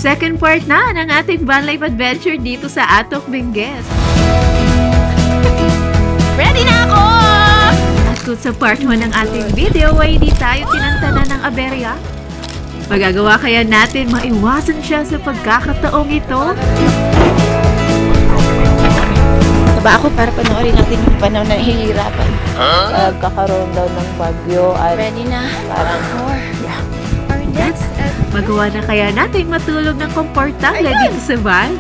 Second part na ng ating van life adventure dito sa Atok, Benguet. Ready na ako! At kung sa part 1 ng ating video ay hindi tayo tinantanan ng aberya, magagawa kaya natin maiwasan siya sa pagkakataong ito? Diba ako para panoorin natin yung panahon na nahihirapan. Kakaroon daw ng bagyo at ready na. Parang yeah. Our next Magawa na kaya natin matulog ng komportable dito sa van?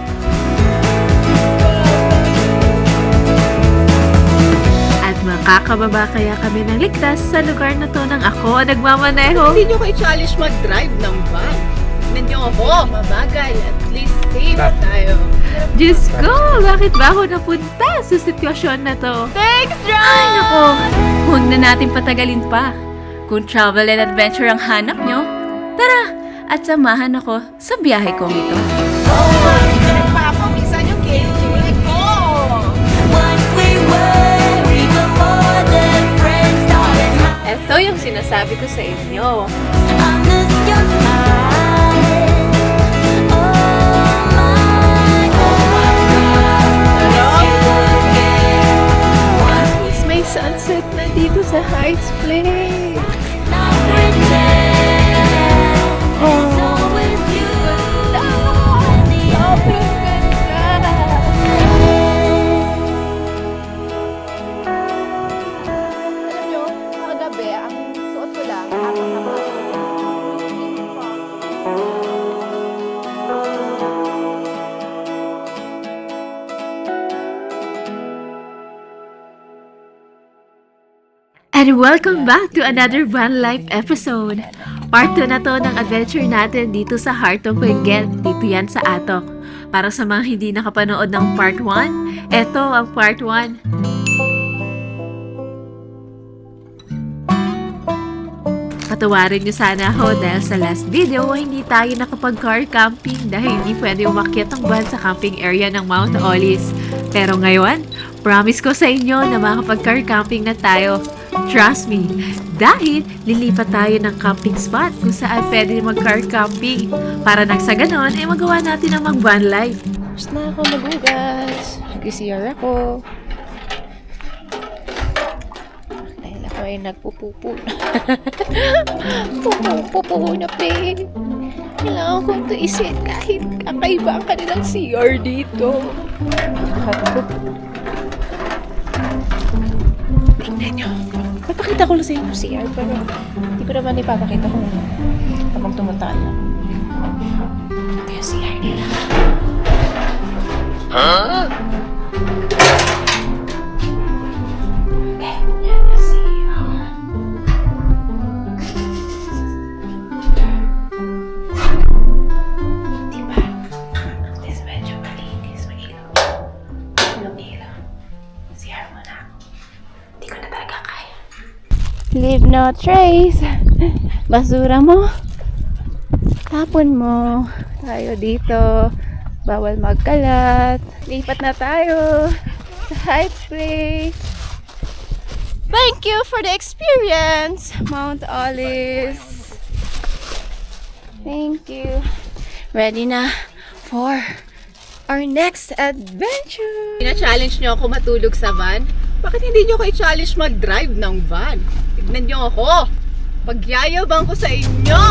At makakababa kaya kami ng ligtas sa lugar na to nang ako ang nagmamaneho? Hindi nyo kayo challenge mag-drive ng van. Tignan nyo ako, mabagal. At least safe tayo. Diyos ko, bakit ba ako napunta sa sitwasyon na to? Thanks, John! Ay, nako! Huwag na natin patagalin pa. Kung travel and adventure ang hanap nyo, tara! At samahan ako sa biyahe kong ito. Nagpapawisan yung KJ ko! Ito yung sinasabi ko sa inyo. May sunset na dito sa Heights Place. Alam nyo, kagabi, ang suot ko lang, apat na mga And welcome back to another Van Life episode. Part 2 na to ng adventure natin dito sa Heart of Benguet. Dito yan sa Atok. Para sa mga hindi nakapanood ng part 1, eto ang part 1. Patawarin nyo sana ako dahil sa last video ay hindi tayo nakapag-car camping dahil hindi pwede umakyat ang van sa camping area ng Mount Olis. Pero ngayon, promise ko sa inyo na makapag-car camping na tayo. Trust me, dahil lilipat tayo ng camping spot kung saan pwede mag-car camping para nang sa ganon ay magawa natin ang mag-van life. Tapos na ako magugas. Nag-CR ako. Dahil ako ay nagpupupo na. Pupupo na, pe. Kailangan kong tuisin kahit kakaiba ang kanilang CR dito. Tingnan nyo. Papakita ko lang sa inyo CR pero hindi ko naman ipapakita kung habang tumutaan lang. Ito yung CR nila. Ganyan na CR. Diba? This medyo malinis. Mag-ilaw. Ilaw. CR mo na. Hindi ko na talaga kaya. Leave no trace. Basura mo. Tapon mo. Tayo dito. Bawal magkalat. Lipat na tayo sa Heights Place. Thank you for the experience, Mount Olis. Thank you. Ready na for our next adventure. Pina-challenge nyo ako matulog sa van? Bakit hindi nyo kayo challenge mag-drive ng van? Tignan nyo ako. Pagyayabang ko sa inyo.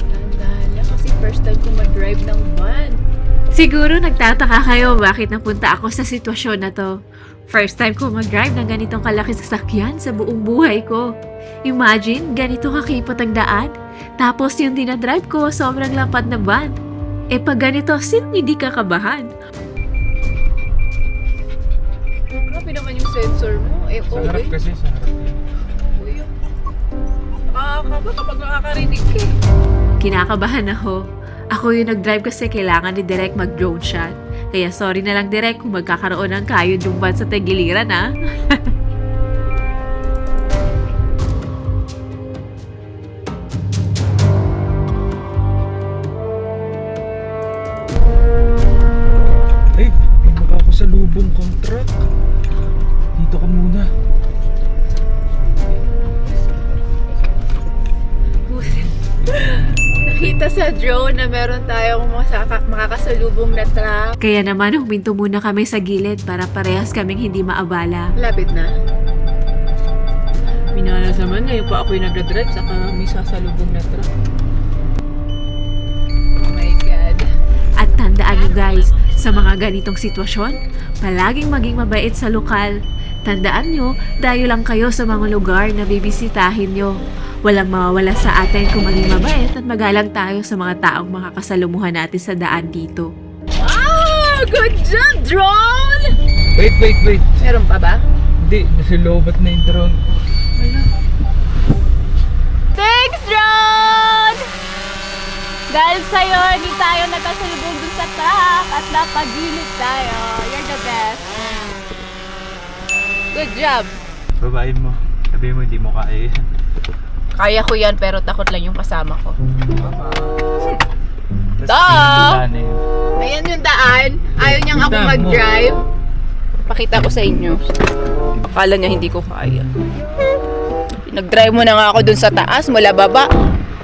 Tandaan kasi first time ko mag-drive ng van. Siguro nagtataka kayo bakit napunta ako sa sitwasyon na to. First time ko mag-drive ng ganitong kalaki sasakyan sa buong buhay ko. Imagine, ganito kakipot ang daan. Tapos yung dinadrive ko, sobrang lapad na van. Eh pag ganito, sino hindi kakabahan? Grabe naman yung sensor mo. Eh, Sa harap kasi, sa harap yan. Nakakaba kapag nakakarinig ka eh. Kinakabahan ako. Ako yung nag-drive kasi kailangan ni Direk mag-drone shot. Kaya sorry na lang Direk kung magkakaroon ng kayod yung van sa tagiliran ha. Ay, makakasalubong kang truck. Dito ka muna. sa drone na meron tayong makakasalubong na truck. Kaya naman huminto muna kami sa gilid para parehas kaming hindi maabala. Lapit na. Minalas naman, ngayon pa ako'y nagdadrive, saka may sasalubong na truck. Oh my God. At tandaan nyo guys, sa mga ganitong sitwasyon, palaging maging mabait sa lokal. Tandaan nyo, dayo lang kayo sa mga lugar na bibisitahin nyo. Walang mawawala sa atin kung maging mabait at magalang tayo sa mga taong makakasalumuhan natin sa daan dito. Wow! Good job, drone! Wait. Meron pa ba? Hindi, nasilobat na yung drone. Thanks, drone! Dahil sa'yo, hindi tayo nakasalubong dun sa truck at napagilid tayo. You're the best. Good job. Babae mo. Sabi mo, hindi mo kaya yan. Kaya ko yan, pero takot lang yung kasama ko. Da! Ano yun? Ayan yung daan. Ayaw niyang ako Kita mo. mag-drive. Pakita ko sa inyo. Akala niya hindi ko kaya. Nag-drive mo na nga ako dun sa taas, mula baba.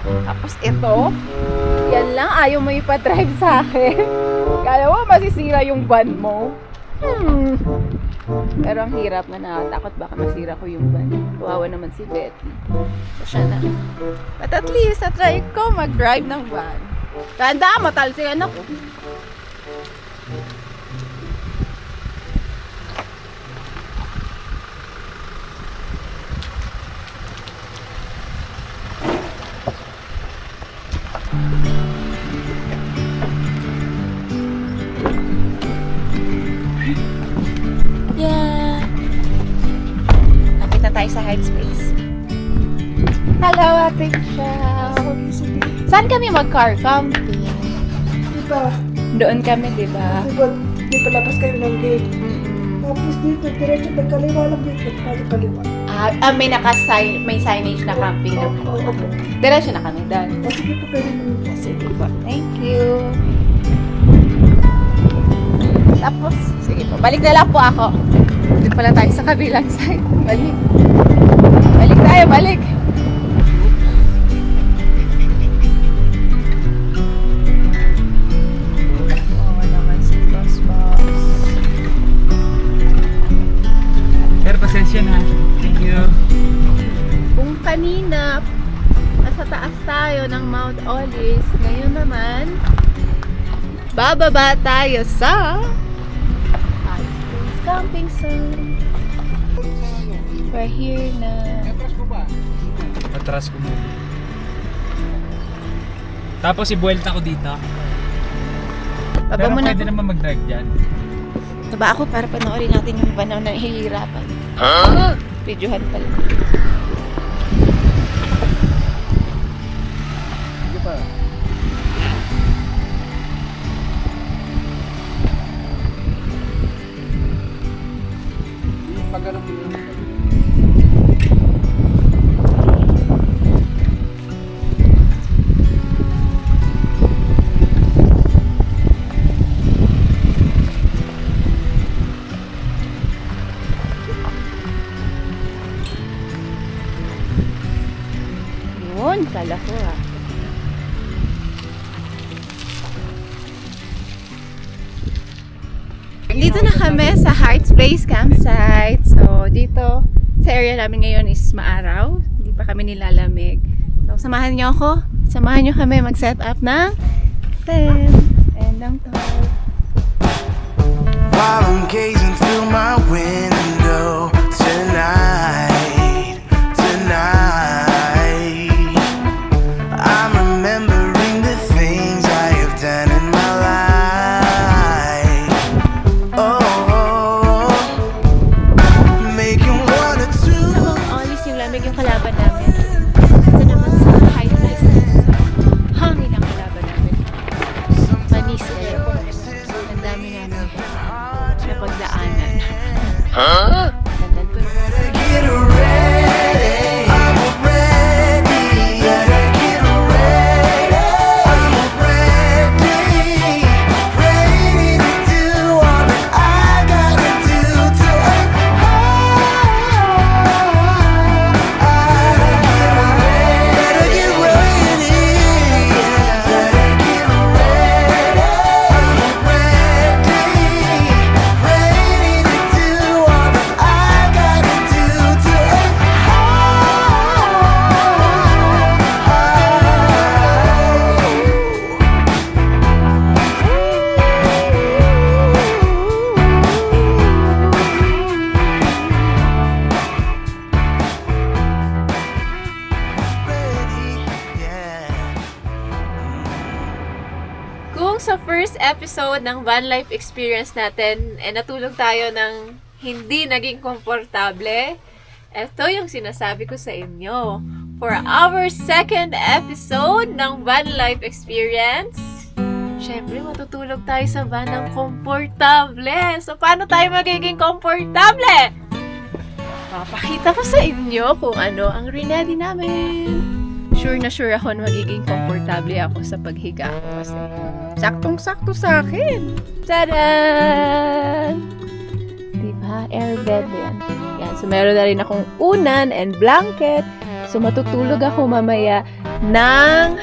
Tapos ito, yan lang, ayaw mo ipa-drive sa akin. Kala mo, masisira yung van mo. Pero ang hirap na nakatakot baka masira ko yung van. Kawawa naman si Betty. So siya na. But at least, try ko mag-drive ng van. Tanda, matalsikan ako. Yeah! Lapit na tayo sa Height Space. Hello, Ate Chow. Saan kami mag-car camping? Doon kami, di ba? Di palabas kayo ng gate. Tapos dito, diretso pagkaliwa lang dito. Pagkaliwa. May signage na camping na Oo, opo. Diretso na kami doon. O sige po, pwede naman po. Sige po. Thank you. Tapos, sige po. Balik na lang po ako. Doon pala tayo sa kabilang side. Balik. Balik tayo, balik. Oo naman si Boss Boss. Pero pasensya na. Thank you. Kung kanina, nasa taas tayo ng Mount Olis, ngayon naman, bababa tayo sa High Springs Camping Zone. We're here na. Atras ko muna. Tapos ibuelta ko dito. Baba Pero mo na pwede ako. naman mag-drive dyan. Baba ako para panoorin natin yung iba na nahihirapan. Videohan pala. Yun, kala ko ah. Dito na kami sa Heights Place Campsite. So, dito sa area namin ngayon is maaraw. Hindi pa kami nilalamig. So, samahan niyo ako. Samahan niyo kami mag-set up ng tent and ng tarp. While I'm gazing through my window tonight, I'm remembering the things I have done in my life. Oh, making one or two. Alis yung lamig yung kalaban namin. Ito naman sa Heights Place. Hangin ang kalaban namin. Manis eh. Ang dami namin napagdaanan. first episode ng van life experience natin, natulog tayo ng hindi naging komportable. Ito yung sinasabi ko sa inyo. For our second episode ng van life experience, syempre matutulog tayo sa van ng komportable. So, paano tayo magiging komportable? Papakita ko sa inyo kung ano ang ready namin. Sure na sure ako na magiging komportable ako sa paghiga ko kasi saktong-sakto sa akin. Tadaan! Diba? Airbed yan. Yan. So, meron na rin akong unan and blanket. So, matutulog ako mamaya ng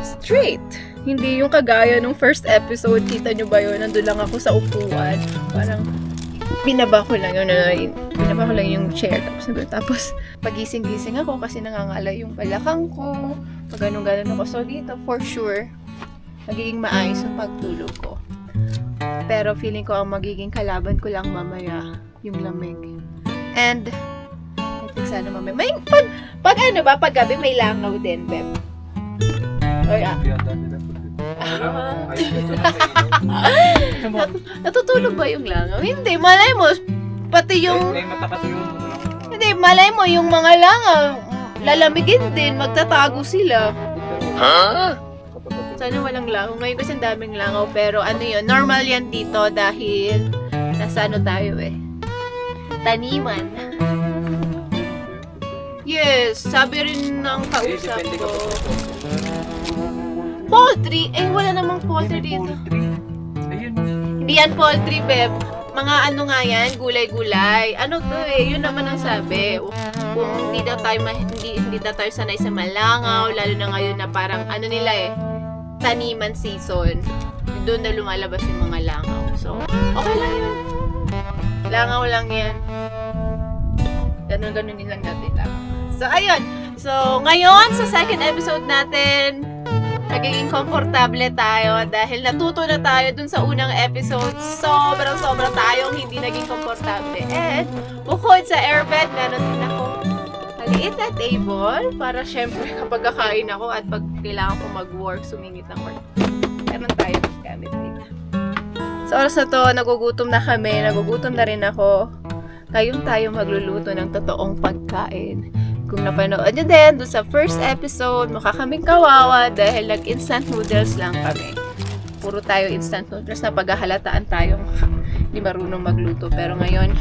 straight. Hindi yung kagaya nung first episode. Kita nyo ba yun? Nandun lang ako sa upuan. Parang binaba ko lang yung chair. Tapos pagising-gising ako kasi nangangala yung balakang ko. Pag ganun-ganun ako. So, dito, for sure, magiging maayos yung pagtulog ko. Pero feeling ko ang magiging kalaban ko lang mamaya yung lamig. And I think sana mamaya pag gabi may langaw din, Beb. Natutulog ba yung langaw? Hindi, malay mo pati yung hindi, malay mo yung mga langaw lalamigin din, magtatago sila. Sana walang langaw. Ngayon kasi ang daming langaw, pero ano yun, normal yan dito dahil nasa ano tayo taniman. Yes, sabi rin ng kausap ko. Poultry? Wala namang poultry dito. Ayun. Hindi yan poultry, Beb. Mga ano nga yan, gulay-gulay. Ano to yun naman ang sabi. Kung hindi daw tayo sanay sa malangaw, lalo na ngayon na parang ano nila taniman season. Doon na lumalabas yung mga langaw. So, okay lang yun. Langaw lang yan. Ganun-ganunin lang natin lang. So, ayun. So, ngayon, sa second episode natin, magiging komportable tayo dahil natuto na tayo dun sa unang episode. Sobrang tayong hindi naging komportable. And, bukod sa airbed, meron din akong maliit na table para syempre kapag kakain ako at pag kailangan ko mag-work, sumingit ng work. Meron tayo gamit dito. Sa oras na to, nagugutom na kami, nagugutom na rin ako. Kayong tayo magluluto ng totoong pagkain. Kung napanood nyo din doon sa first episode, mukha kaming kawawa dahil nag-instant noodles lang kami. Puro tayo instant noodles na paghahalataan tayong hindi marunong magluto. Pero ngayon,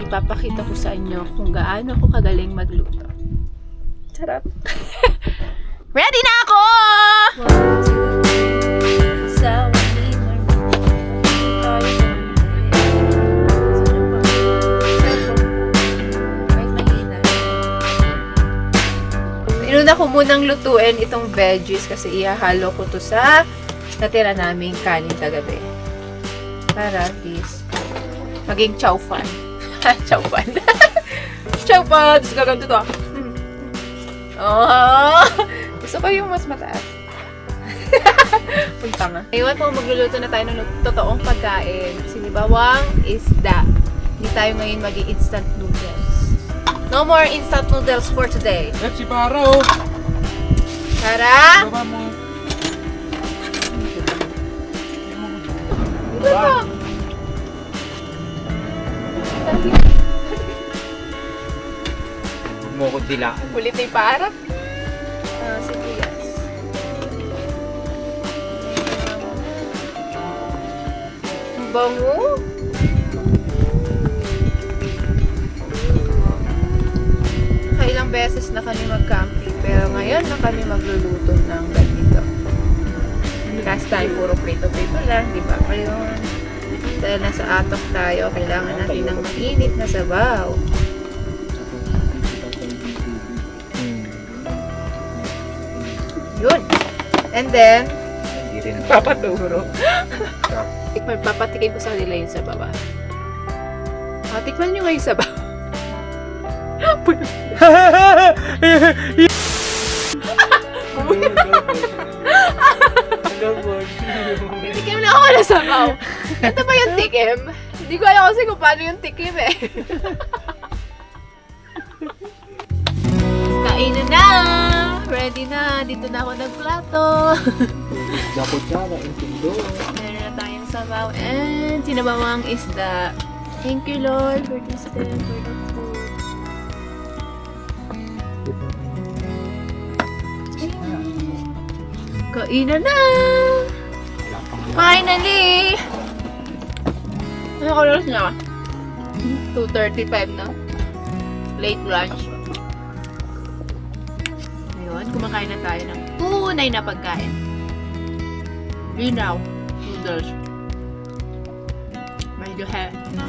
ipapakita ko sa inyo kung gaano ako kagaling magluto. Sarap! Ready na ako! Inuna ko munang lutuin itong veggies kasi ihahalo ko to sa natira naming kanin kagabi. Para at least maging chow fan. Chow fan. Chow fan! Tapos gaganto to. Oh! Gusto ko yung mas mataas. Punta nga. Ngayon po magluluto na tayo ng totoong pagkain. Sinibawang isda. Hindi tayo ngayon mag-i-instant noodles. No more instant noodles for today. That's si Paro. Tara! Baba mo. Baba! Huwag mo ko dilaan. Kulit na yung paarap. Sige, yes. Ang bango. Ilang beses na kami mag-camping, pero ngayon na kami magluluto ng ganito. Last time, puro prito-prito lang, di ba? Ngayon, dahil nasa atok tayo, kailangan natin ng mainit na sabaw. Yun. And then, Hindi rin. papaturo. Papatikin ko sa kanila yung sabaw. Tikman nyo nga yung sabaw. Tikim na ako na sabaw. Ito ba yung tikim? Hindi ko alam kasi kung paano yung tikim Kainin na! ready na. Dito na ako nagplato. Dapat siya na intindo. Meron na tayong sabaw and sinabawang isda. Thank you, Lord, for this day, for the food. Kainan na! Finally! Ano oras na? 2:35 na. Late lunch. Ngayon, kumakain na tayo ng tunay na pagkain. Linaw, noodles.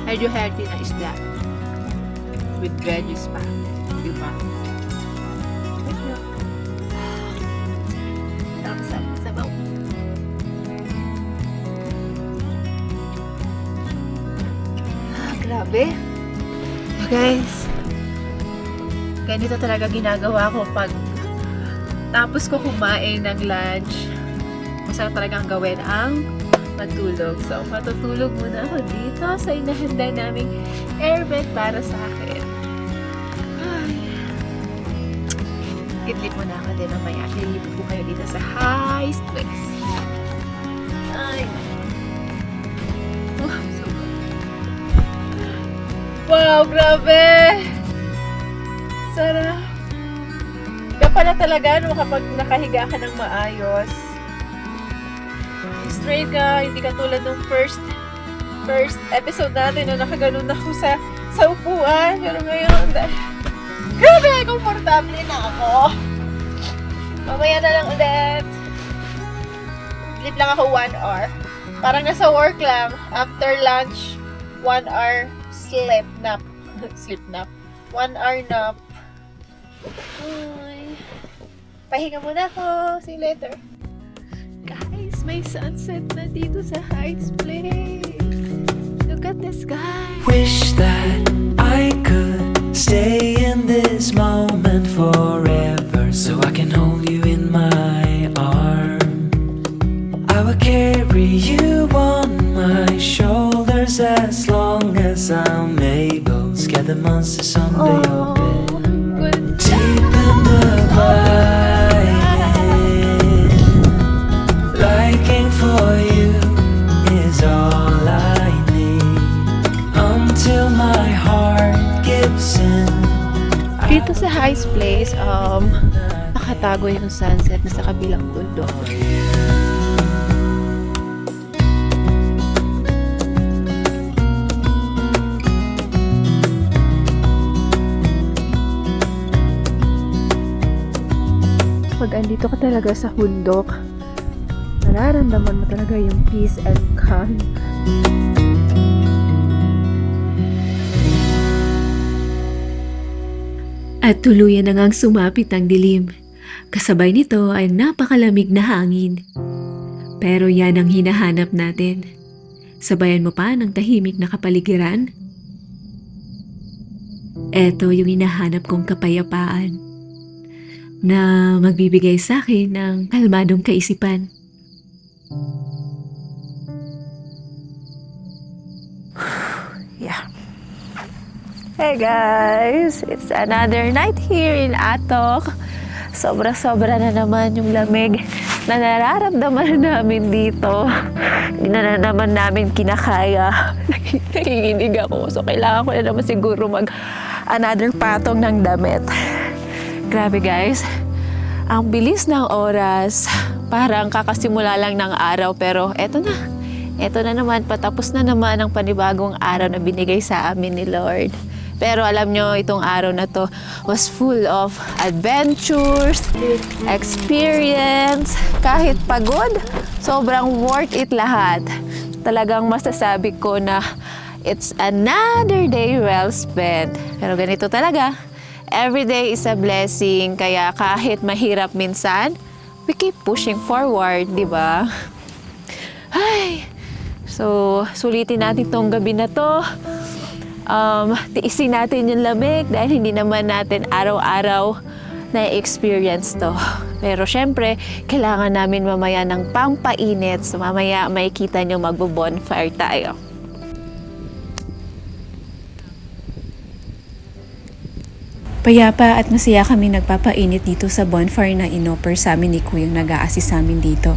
Medyo healthy na isda. With veggies pa. Diba? Sabaw. Grabe. Guys, ganito talaga ginagawa ko pag tapos ko kumain ng lunch. Masarap talagang gawin ang matulog. So, matutulog muna ako dito sa inahanda naming airbed para sa akin. Ay. Idlip muna ako din mamaya. Nilipot ko kayo dito sa highest place. Ay. Oh, so wow, grabe! Sarap. Kaya pala talaga no, kapag nakahiga ka ng maayos. Straight ka, hindi ka tulad ng first episode natin na nakaganon ako sa upuan. Pero ngayon, grabe, komportable na ako. Mamaya na lang ulit. Sleep lang ako 1 hour. Parang nasa work lang. After lunch, 1 hour sleep nap. 1 hour nap. Ay. Pahinga muna ako. See you later. Guys, may sunset na dito sa Heights Place. Look at the sky. Wish that I could stay in this moment forever, so I can hold you in my arms. I will carry you on my shoulders as long as I'm able. Scare the monsters under your bed. Good. Deep in the light, liking for you is all I need until my heart gives in. Dito sa Heights Place, nakatago yung sunset na sa kabilang bundok. Pag andito ka talaga sa bundok, nararamdaman mo talaga yung peace and calm. At tuluyan na ngang sumapit ang dilim. Kasabay nito ay napakalamig na hangin. Pero yan ang hinahanap natin. Sabayan mo pa ng tahimik na kapaligiran. Eto yung hinahanap kong kapayapaan na magbibigay sa akin ng kalmadong kaisipan. Yeah. Hey guys! It's another night here in Atok. Sobra-sobra na naman yung lamig na nararamdaman namin dito. Hindi na naman namin kinakaya. Nanginginig ako. So kailangan ko na naman siguro another patong ng damit. Grabe guys. Ang bilis ng oras. Parang kakasimula lang ng araw pero eto na. Eto na naman. Patapos na naman ang panibagong araw na binigay sa amin ni Lord. Pero alam nyo, itong araw na to was full of adventures, experience, kahit pagod, sobrang worth it lahat. Talagang masasabi ko na it's another day well spent. Pero ganito talaga, every day is a blessing, kaya kahit mahirap minsan, we keep pushing forward, di ba? Ay, so sulitin natin tong gabi na to. Tiisin natin yung lamig dahil hindi naman natin araw-araw na-experience to. Pero syempre, kailangan namin mamaya ng pampainit. So mamaya makikita nyo magbo-bonfire tayo. Payapa at masaya kami nagpapainit dito sa bonfire na inoffer sa amin ni Kuyang nag-a-assist sa amin dito.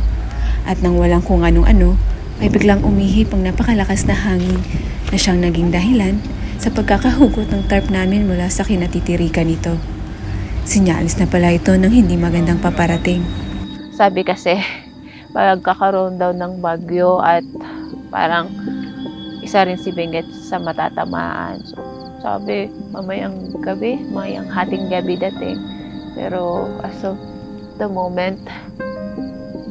At nang walang kung anong-ano, ay biglang umihip ang napakalakas na hangin na siyang naging dahilan sa pagkakahugot ng tarp namin mula sa kinatitirikan nito. Sinyalis na pala ito ng hindi magandang paparating. Sabi kasi, magkakaroon daw ng bagyo at parang isa rin si Benguet sa matatamaan. So, sabi, mamayang gabi, mamayang hating gabi dating. Pero as of the moment,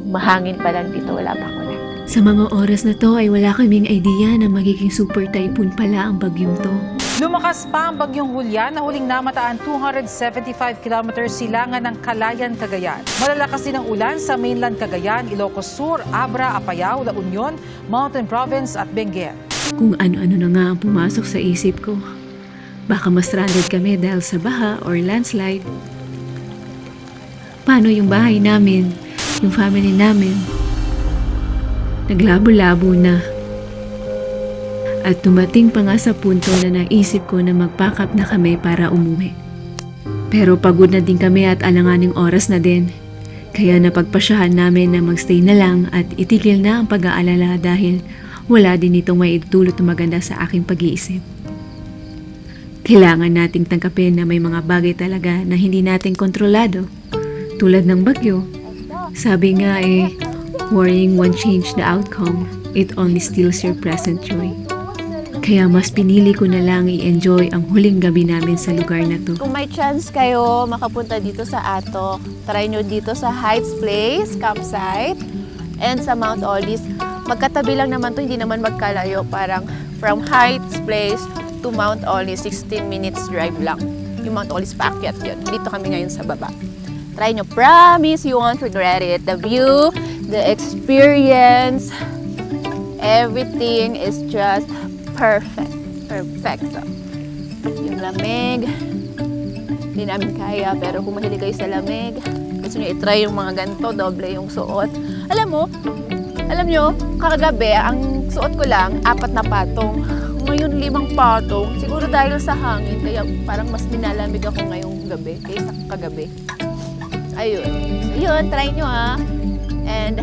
mahangin pa lang dito, wala pa ulan. Sa mga oras na to ay wala kaming idea na magiging super typhoon pala ang bagyong to. Lumakas pa ang bagyong Julian na huling namataan 275 kilometers silangan ng Calayan, Cagayan. Malalakas din ang ulan sa mainland Cagayan, Ilocos Sur, Abra, Apayao, La Union, Mountain Province at Benguet. Kung ano-ano na nga ang pumasok sa isip ko. Baka ma-stranded kami dahil sa baha or landslide. Paano yung bahay namin, yung family namin? Naglabo-labo na. At tumating pa nga sa punto na naisip ko na mag-pack up na kami para umuwi. Pero pagod na din kami at alanganing oras na din. Kaya napagpasyahan namin na magstay na lang at itigil na ang pag-aalala dahil wala din itong may idulot na maganda sa aking pag-iisip. Kailangan nating tangkapin na may mga bagay talaga na hindi natin kontrolado. Tulad ng bagyo. Sabi nga worrying won't change the outcome. It only steals your present joy. Kaya mas pinili ko na lang i-enjoy ang huling gabi namin sa lugar na to. Kung may chance kayo makapunta dito sa Atok, try nyo dito sa Heights Place, campsite, and sa Mount Olis. Magkatabi lang naman to, hindi naman magkalayo. Parang from Heights Place to Mount Olis, 16 minutes drive lang. Yung Mount Olis paakyat yun. Dito kami ngayon sa baba. Try nyo, promise you won't regret it. The view, the experience, everything is just perfect. Perfecto. Yung lamig, hindi namin kaya, pero kung mahilig kayo sa lamig, gusto nyo itry yung mga ganito, doble yung suot. Alam nyo, kagabi, ang suot ko lang, 4 na patong. Ngayon, 5 patong. Siguro dahil sa hangin, kaya parang mas nilalamig ako ngayong gabi kaysa kagabi. Ayun. So, yun, try nyo And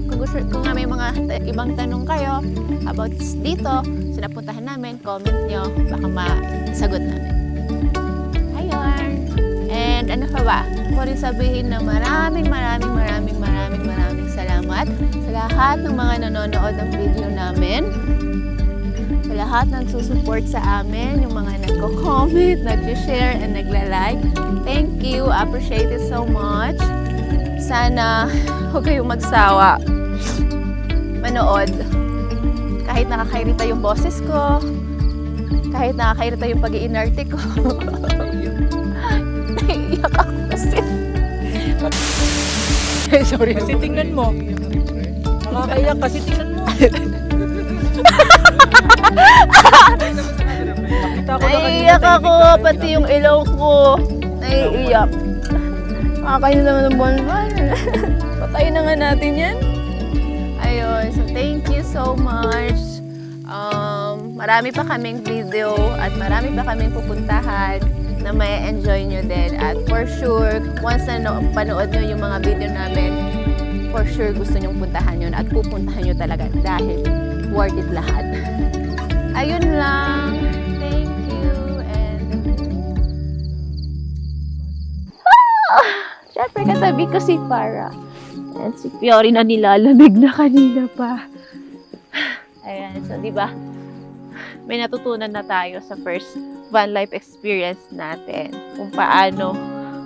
kung may mga ibang tanong kayo about dito, sa napuntahan namin, comment nyo, baka masagot namin. Ayun. And ano pa ba? Ako rin sabihin na maraming salamat sa lahat ng mga nanonood ng video namin. Sa lahat ng susupport sa amin, yung mga nagko-comment, nag-share, and nagla-like. Thank you. Appreciate it so much. Sana huwag kayong magsawa manood. Kahit nakakairita yung boses ko, kahit nakakairita yung pag-iinarte ko. Naiiyak ako kasi. Sorry. Kasi tingnan mo. Nakakaiyak kasi tingnan mo. Naiiyak ako, pati yung ilaw ko. Naiiyak. Nakakain naman ng bonfire. Patayin na nga natin yan. Ayun, so thank you so much. Marami pa kaming video at marami pa kaming pupuntahan na may enjoy nyo din. At for sure, once na panood nyo yung mga video namin, for sure gusto nyong puntahan yun at pupuntahan nyo talaga dahil worth it lahat. Ayun lang. Thank you. And syempre katabi ko si Farah. And si Fiori na nilalamig na kanina pa. Ayan, so di ba? May natutunan na tayo sa first van life experience natin. Kung paano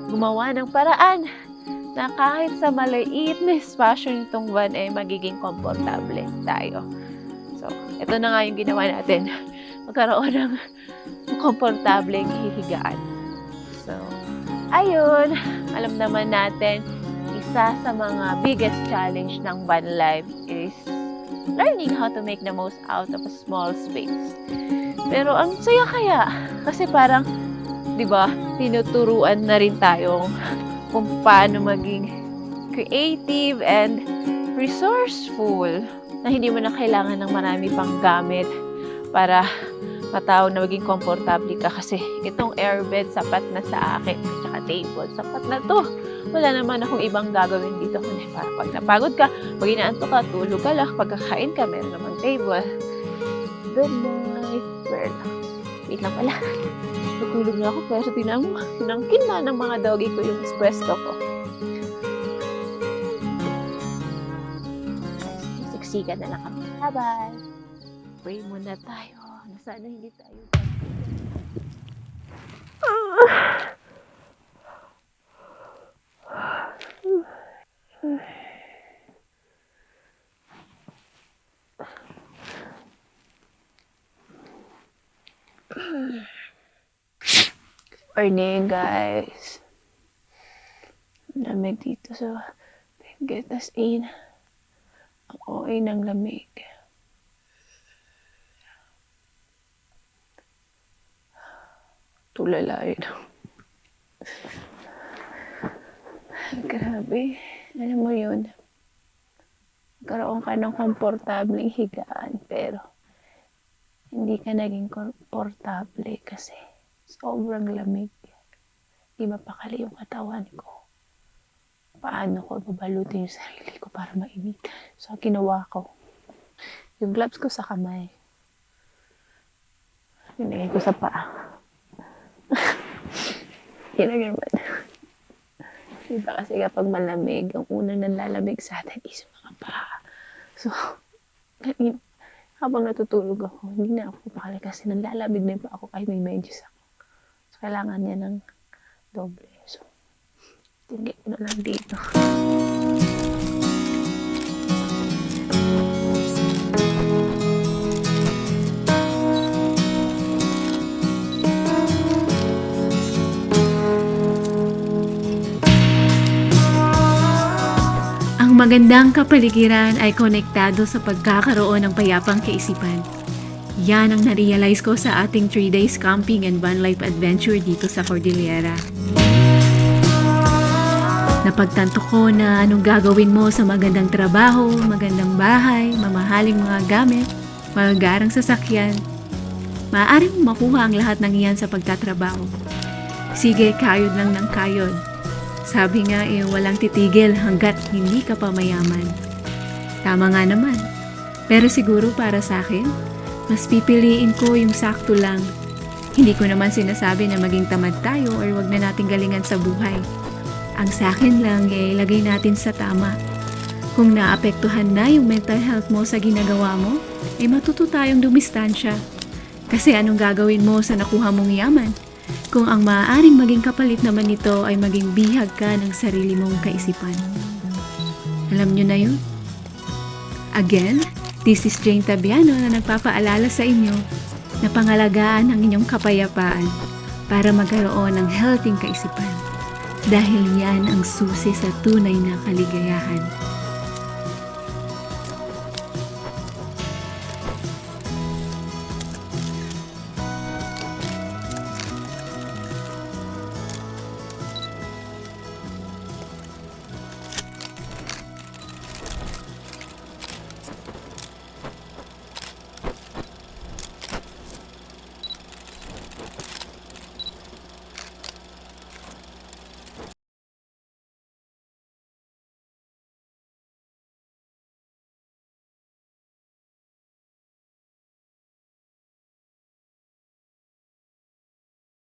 gumawa ng paraan na kahit sa maliit na espasyo nitong van ay magiging komportable tayo. So, ito na nga yung ginawa natin. Magkaroon ng komportableng hihigaan. So, ayun. Alam naman natin, isa sa mga biggest challenge ng van life is learning how to make the most out of a small space. Pero ang saya kaya. Kasi parang, di ba, tinuturuan na rin tayo kung paano maging creative and resourceful na hindi mo na kailangan ng marami pang gamit para Matao na maging komportable ka kasi itong airbed sapat na sa akin. Tsaka table, sapat na to. Wala naman akong ibang gagawin dito kundi para pag napagod ka, pag inaantok ka, tulog ka lang. Pagkakain ka, meron namang table. Good night, girl. Wait lang pala. Natulog na ako pero tinangkin na ng mga doggy ko yung espresso ko. Siksikan na lang kami. Bye-bye. Pray muna tayo. Sana hindi tayo. Morning, guys. Lamig dito sa Benguet, as in. Ang OA ng lamig. Tulala yun. Grabe. Alam mo yun. Karoon ka ng komportableng higaan, pero hindi ka naging komportable kasi sobrang lamig. Di mapakali yung katawan ko. Paano ko babalutin yung sarili ko para mainit? So, ginawa ko. Yung gloves ko sa kamay. Nilagay ko sa paa. Yun naman. Diba kasi kapag malamig, ang unang nanlalamig sa atin is mga paa. So, kanina, habang natutulog ako, hindi na ako pakali kasi nanlalamig na pa ako kahit may medyas ako. So, kailangan niya ng doble. So, tingin ko na lang dito. Ang magandang kapaligiran ay konektado sa pagkakaroon ng payapang kaisipan. Yan ang na-realize ko sa ating 3 days camping and van life adventure dito sa Cordillera. Napagtanto ko na anong gagawin mo sa magandang trabaho, magandang bahay, mamahaling mga gamit, magagarang sasakyan. Maaari mong makuha ang lahat ng iyan sa pagtatrabaho. Sige, kayod lang ng kayod. Sabi nga walang titigil hanggat hindi ka pa mayaman. Tama nga naman. Pero siguro para sa akin, mas pipiliin ko yung sakto lang. Hindi ko naman sinasabi na maging tamad tayo or wag na nating galingan sa buhay. Ang sa akin lang lagay natin sa tama. Kung naapektuhan na yung mental health mo sa ginagawa mo, matuto tayong dumistansya. Kasi anong gagawin mo sa nakuha mong yaman? Kung ang maaaring maging kapalit naman nito ay maging bihag ka ng sarili mong kaisipan. Alam nyo na yun? Again, this is Jane Tabiano na nagpapaalala sa inyo na pangalagaan ang inyong kapayapaan para magkaroon ng healthy kaisipan. Dahil yan ang susi sa tunay na kaligayahan.